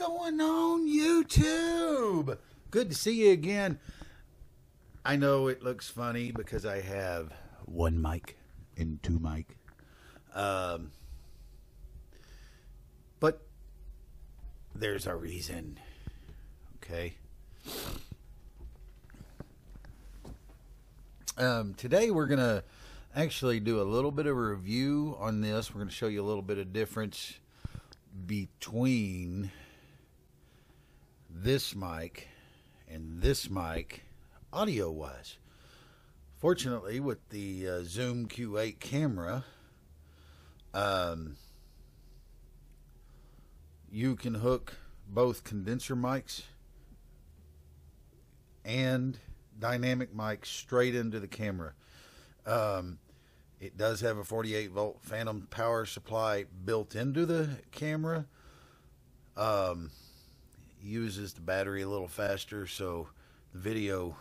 going on, YouTube? Good to see you again. I know it looks funny because I have one mic and two mic. But there's a reason, okay? Today we're going to actually do a little bit of a review on this. We're going to show you a little bit of difference between this mic and this mic audio wise. Fortunately, with the Zoom Q8 camera, you can hook both condenser mics and dynamic mics straight into the camera. It does have a 48 volt phantom power supply built into the camera. Uses the battery a little faster, so the video,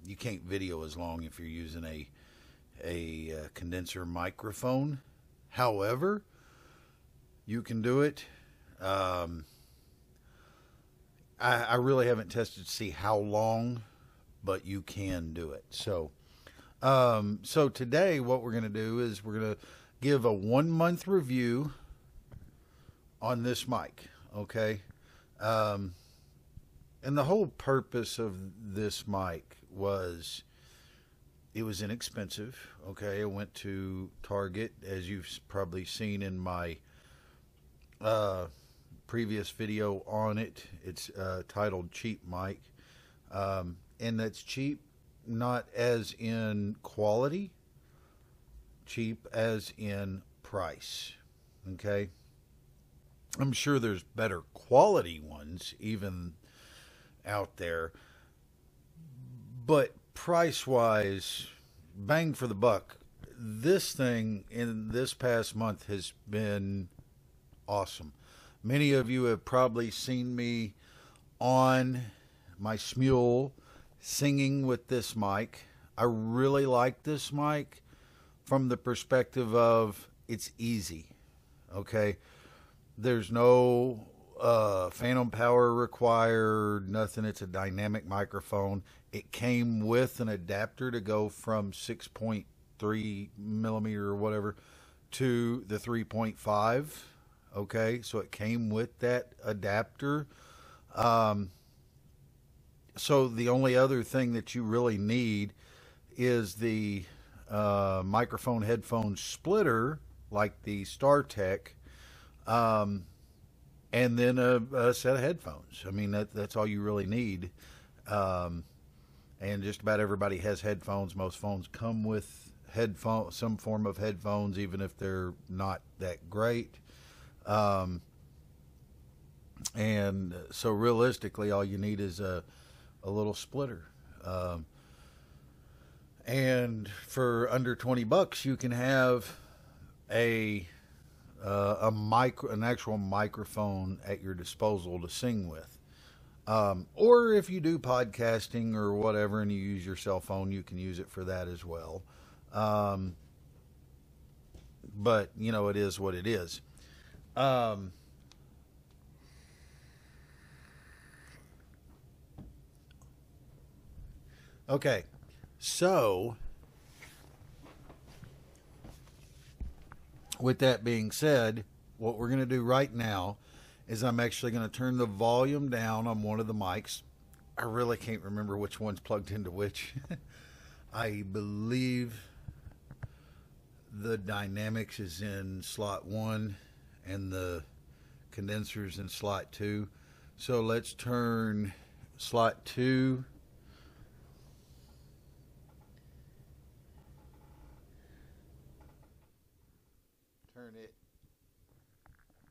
you can't video as long if you're using a condenser microphone. However, you can do it. I really haven't tested to see how long, but you can do it. So today what we're going to do is we're going to give a 1 month review on this mic. Okay. And the whole purpose of this mic was, it was inexpensive. Okay. I went to Target, as you've probably seen in my, previous video on it. It's, titled Cheap Mic. And that's cheap, not as in quality, cheap as in price. Okay. I'm sure there's better quality ones even out there, but price wise, bang for the buck, this thing in this past month has been awesome. Many of you have probably seen me on my Smule singing with this mic. I really like this mic from the perspective of it's easy. Okay. There's no phantom power required, nothing. It's a dynamic microphone. It came with an adapter to go from 6.3 millimeter or whatever to the 3.5. Okay. So it came with that adapter. So the only other thing that you really need is the microphone headphone splitter, like the StarTech, and then a set of headphones. I mean, that's all you really need. And just about everybody has headphones. Most phones come with headphones, some form of headphones, even if they're not that great. And so realistically, all you need is a little splitter. And for under $20, you can have an actual microphone at your disposal to sing with. Or if you do podcasting or whatever and you use your cell phone, you can use it for that as well. But you know, it is what it is. Okay, so with that being said, what we're going to do right now is I'm actually going to turn the volume down on one of the mics. I really can't remember which one's plugged into which. I believe the dynamics is in slot 1 and the condenser's in slot 2. So let's turn slot 2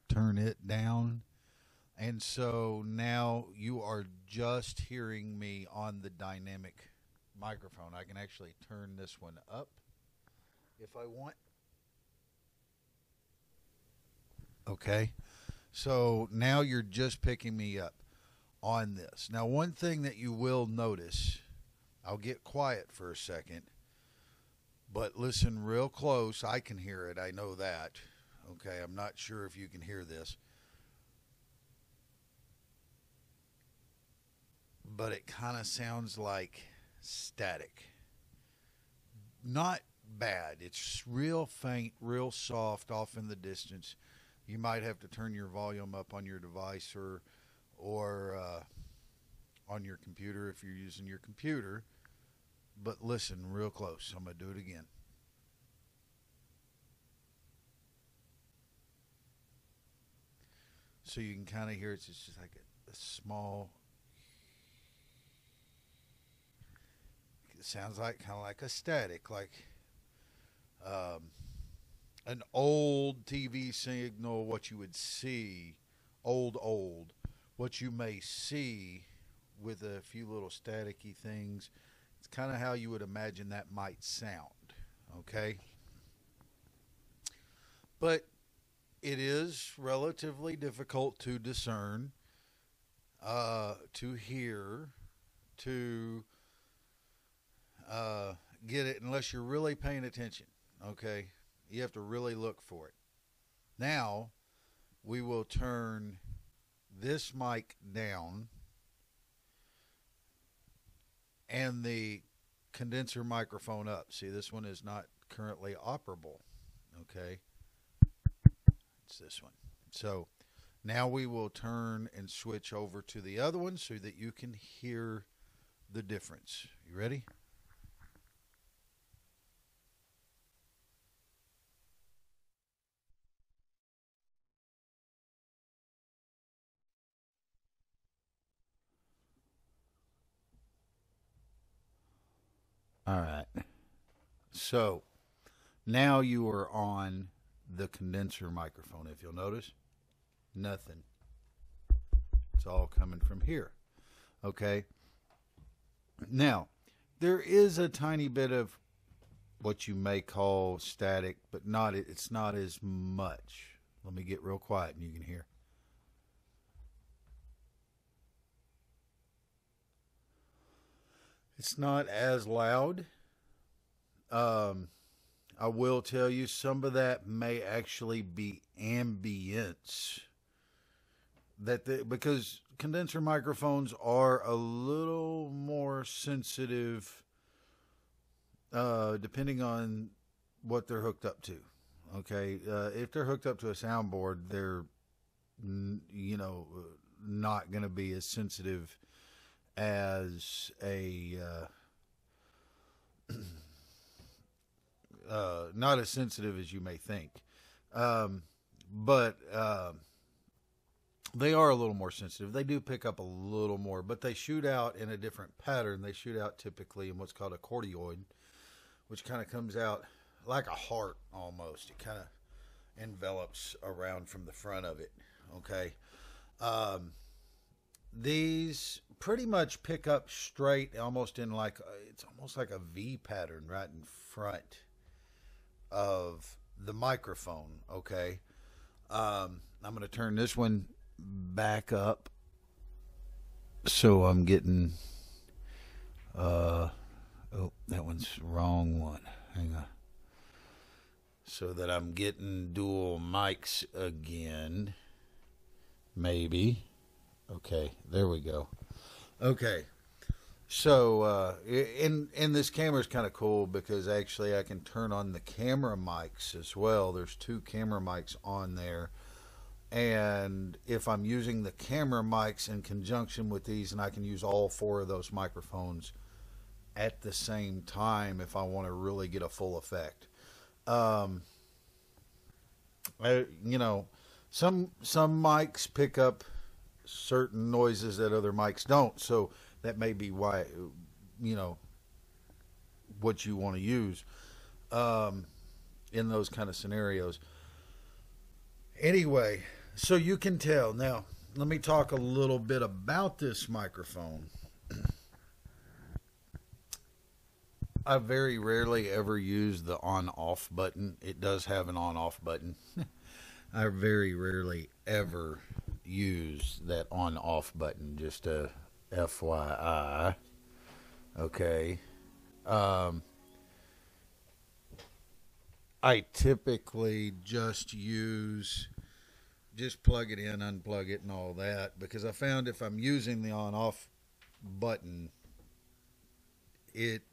turn it down, and so now you are just hearing me on the dynamic microphone. I can actually turn this one up if I want. Okay, so now you're just picking me up on this. Now, one thing that you will notice, I'll get quiet for a second, but listen real close. I can hear it, I know that. Okay, I'm not sure if you can hear this. but it kind of sounds like static. Not bad. It's real faint, real soft off in the distance. You might have to turn your volume up on your device or on your computer if you're using your computer. But listen real close. I'm going to do it again. So you can kind of hear it's just like a small. It sounds like kind of like a static, like um, an old TV signal. What you would see, old, what you may see with a few little staticky things. It's kind of how you would imagine that might sound. Okay, but it is relatively difficult to discern, to hear, to get it unless you're really paying attention. Okay, you have to really look for it. Now we will turn this mic down and the condenser microphone up. See, this one is not currently operable. Okay, it's this one. So now we will turn and switch over to the other one so that you can hear the difference. You ready? All right. So now you are on the condenser microphone. If you'll notice, nothing. It's all coming from here. Okay. Now, there is a tiny bit of what you may call static, but it's not as much. Let me get real quiet and you can hear. It's not as loud. Um, I will tell you some of that may actually be ambience. Because condenser microphones are a little more sensitive, depending on what they're hooked up to. Okay, if they're hooked up to a soundboard, they're not going to be as sensitive as a not as sensitive as you may think, but they are a little more sensitive. They do pick up a little more, but they shoot out in a different pattern. They shoot out typically in what's called a cardioid, which kind of comes out like a heart almost. It kind of envelops around from the front of it. Okay. These pretty much pick up straight, almost in like it's almost like a V pattern right in front of the microphone. Okay. I'm going to turn this one back up so I'm getting oh, that one's wrong one. Hang on. So that I'm getting dual mics again. Maybe. Okay, there we go. Okay, so in this camera is kind of cool because actually I can turn on the camera mics as well. There's two camera mics on there, and if I'm using the camera mics in conjunction with these, and I can use all four of those microphones at the same time if I want to really get a full effect. Um, some mics pick up certain noises that other mics don't, so that may be why what you want to use in those kind of scenarios. Anyway, so you can tell. Now let me talk a little bit about this microphone. I very rarely ever use the on-off button. It does have an on-off button. I very rarely ever use that on-off button, just a FYI. Okay. I typically just plug it in, unplug it, and all that, because I found if I'm using the on-off button, it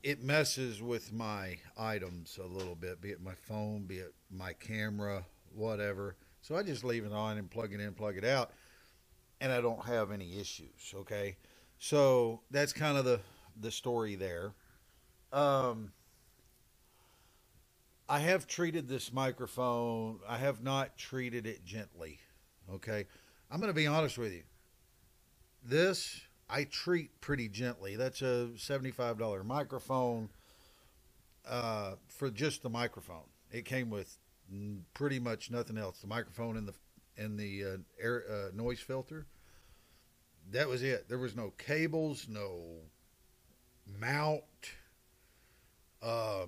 it messes with my items a little bit, be it my phone, be it my camera, whatever. So I just leave it on and plug it in, plug it out, and I don't have any issues. Okay, so that's kind of the story there. Um, I have treated this microphone. I have not treated it gently. Okay, I'm going to be honest with you. This I treat pretty gently. That's a $75 microphone for just the microphone. It came with pretty much nothing else. The microphone and the air noise filter. That was it. There was no cables, no mount. Uh,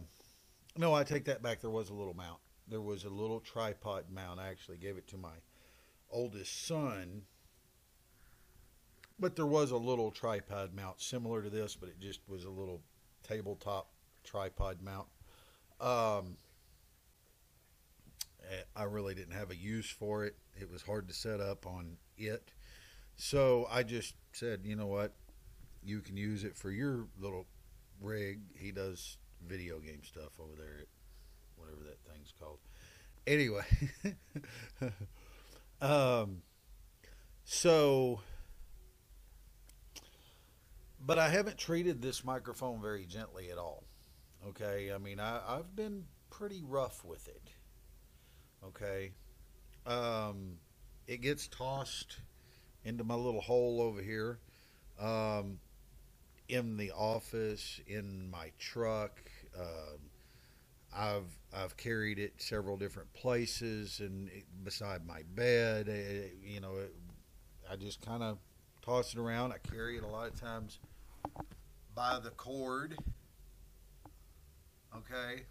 no, I take that back. There was a little mount. There was a little tripod mount. I actually gave it to my oldest son, but there was a little tripod mount similar to this, but it just was a little tabletop tripod mount. Um, I really didn't have a use for it. It was hard to set up on it. So I just said, you know what? You can use it for your little rig. He does video game stuff over there at whatever that thing's called. Anyway, um, so, but I haven't treated this microphone very gently at all. Okay, I mean, I've been pretty rough with it. Okay, um, it gets tossed into my little hole over here. Um, in the office, in my truck. Um, I've carried it several different places and beside my bed. I just kind of toss it around. I carry it a lot of times by the cord. Okay,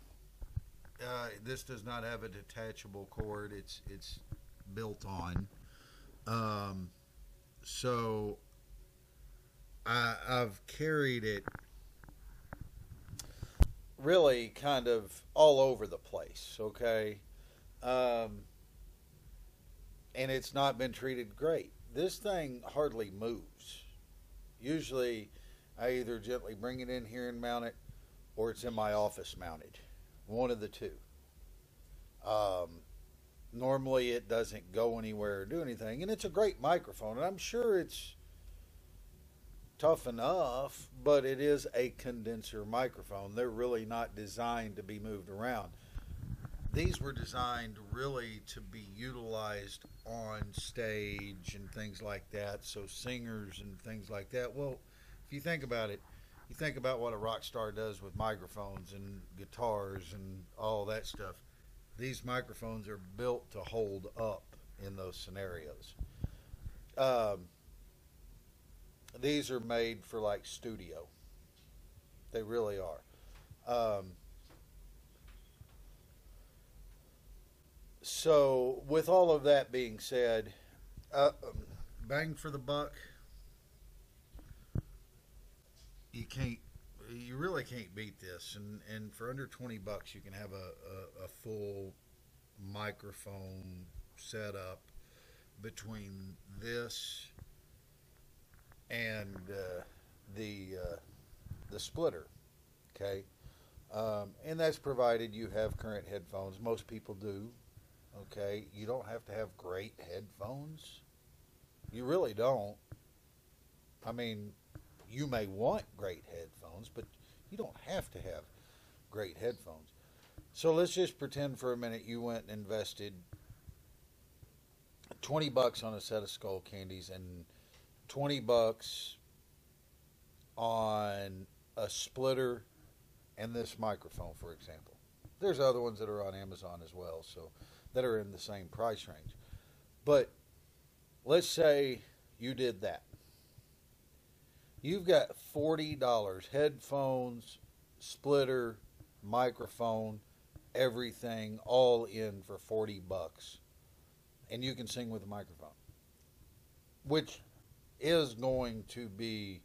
this does not have a detachable cord. It's built on. Um, so I've carried it really kind of all over the place, okay? Um, and it's not been treated great. This thing hardly moves. Usually, I either gently bring it in here and mount it, or it's in my office mounted. One of the two. Um, Normally, it doesn't go anywhere or do anything, and it's a great microphone, and I'm sure it's tough enough, but it is a condenser microphone. They're really not designed to be moved around. These were designed really to be utilized on stage and things like that, so singers and things like that. Well, if you think about it, you think about what a rock star does with microphones and guitars and all that stuff. These microphones are built to hold up in those scenarios. Um, these are made for like studio. They really are. Um, so, with all of that being said, bang for the buck, you can't, you really can't beat this. And for under $20, you can have a full microphone setup between this and the splitter. Okay, and that's provided you have current headphones. Most people do. Okay, you don't have to have great headphones. You really don't. I mean, you may want great headphones, but you don't have to have great headphones. So let's just pretend for a minute you went and invested $20 on a set of skull candies and $20 on a splitter and this microphone, for example. There's other ones that are on Amazon as well, so that are in the same price range. But let's say you did that. You've got $40 headphones, splitter, microphone, everything all in for $40, and you can sing with a microphone, which is going to be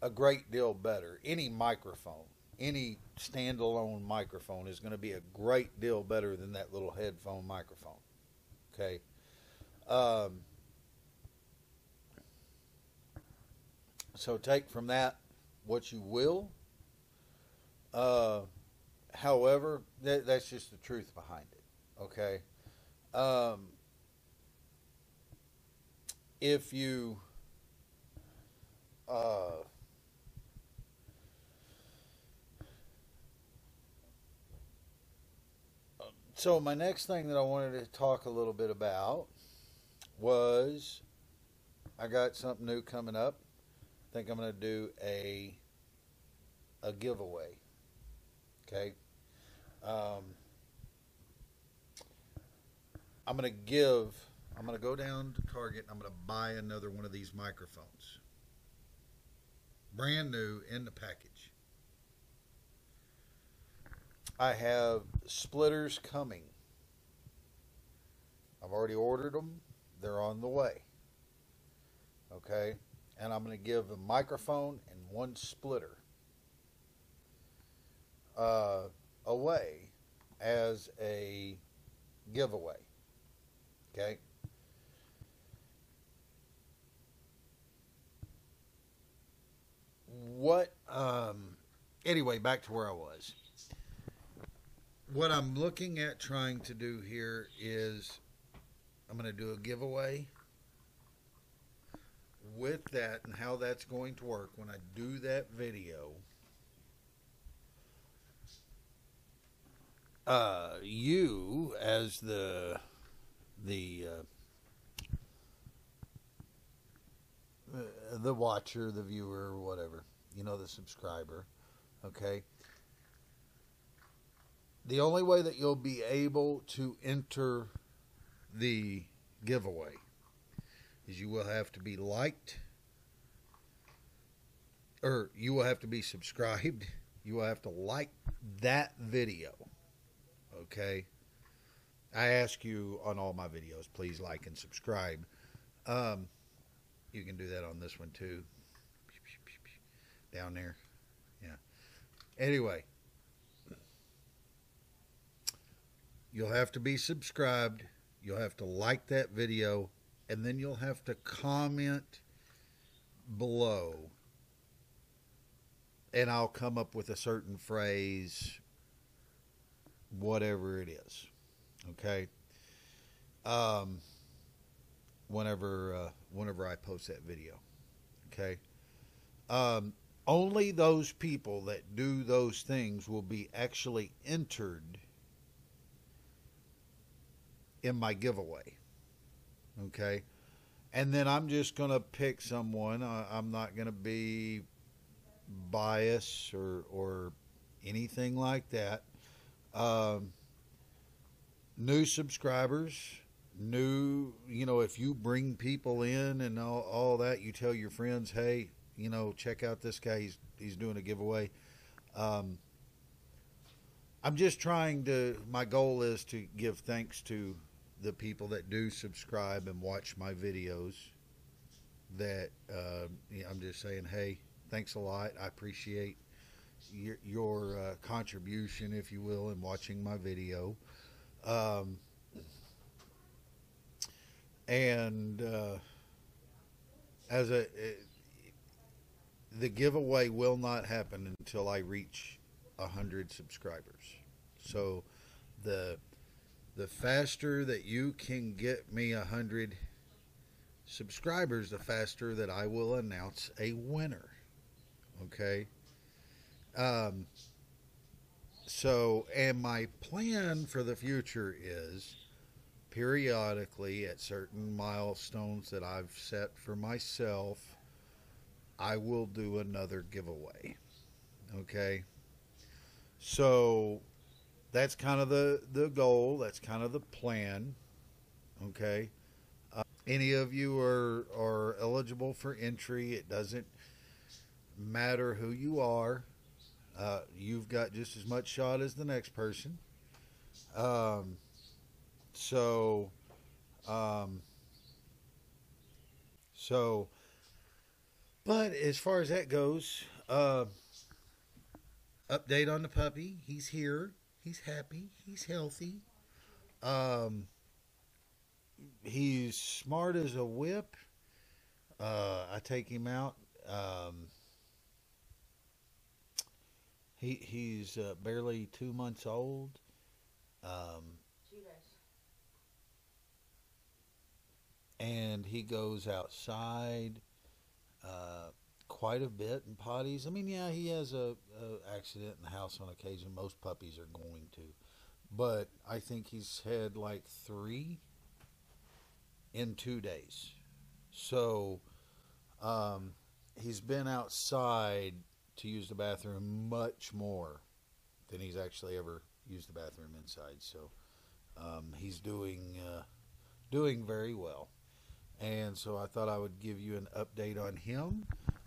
a great deal better. Any microphone, any standalone microphone is going to be a great deal better than that little headphone microphone. Okay. Um, So take from that what you will. Uh, However, that's just the truth behind it. Okay. Um, if you uh, so my next thing that I wanted to talk a little bit about was I got something new coming up. I think I'm going to do a giveaway. Okay. Um, I'm going to give. I'm going to go down to Target. I'm going to buy another one of these microphones, brand new in the package. I have splitters coming. I've already ordered them. They're on the way. Okay. And I'm going to give a microphone and one splitter uh, away as a giveaway. Okay. What? Anyway, back to where I was. What I'm looking at trying to do here is I'm going to do a giveaway with that, and how that's going to work when I do that video. You as the watcher, the viewer, whatever, the subscriber. Okay. The only way that you'll be able to enter the giveaway is you will have to be liked, or you will have to be subscribed. You will have to like that video. Okay. I ask you on all my videos, please like and subscribe. Um, you can do that on this one too. Down there. Yeah. Anyway, you'll have to be subscribed. You'll have to like that video. And then you'll have to comment below. And I'll come up with a certain phrase, whatever it is. Okay. Um, whenever I post that video. Okay. Only those people that do those things will be actually entered in my giveaway. Okay. And then I'm just going to pick someone. I'm not going to be biased or anything like that. Um, New subscribers, if you bring people in and all that, you tell your friends, hey, check out this guy. He's doing a giveaway. I'm just my goal is to give thanks to the people that do subscribe and watch my videos. That I'm just saying, hey, thanks a lot. I appreciate your contribution, if you will, in watching my video. Um, and as the giveaway will not happen until I reach 100 subscribers. So the faster that you can get me 100 subscribers, the faster that I will announce a winner. Okay. Um, and my plan for the future is periodically at certain milestones that I've set for myself, I will do another giveaway. Okay. So that's kind of the goal. That's kind of the plan. Okay. Any of you are eligible for entry. It doesn't matter who you are. You've got just as much shot as the next person. Um, so, um, so, but as far as that goes, update on the puppy. He's here. He's happy. He's healthy. Um, he's smart as a whip. I take him out. He's barely 2 months old. Um, 2 days. and he goes outside quite a bit and potties. I mean, yeah, he has a accident in the house on occasion. Most puppies are going to, but I think he's had like three in 2 days. So he's been outside to use the bathroom much more than he's actually ever used the bathroom inside. So he's doing very well. And so I thought I would give you an update on him.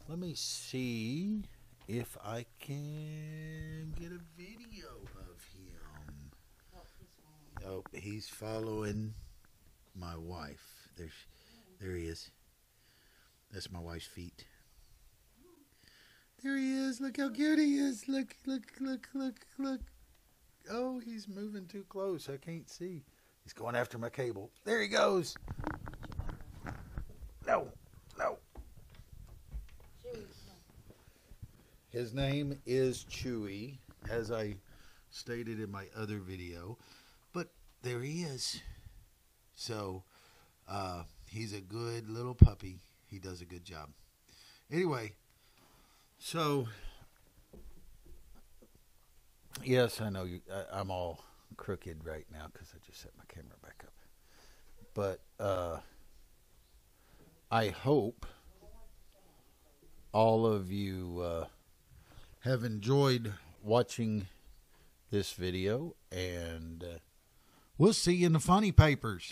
Let me see if I can get a video of him. Oh, he's fine. Oh, he's following my wife. There he is. That's my wife's feet. There he is. Look how cute he is. Look. Oh, he's moving too close. I can't see. He's going after my cable. There he goes. No. Chewy. His name is Chewy, as I stated in my other video. But there he is. So, he's a good little puppy. He does a good job. Anyway, so, yes, I know I'm all crooked right now because I just set my camera back up. But I hope all of you have enjoyed watching this video, and we'll see you in the funny papers.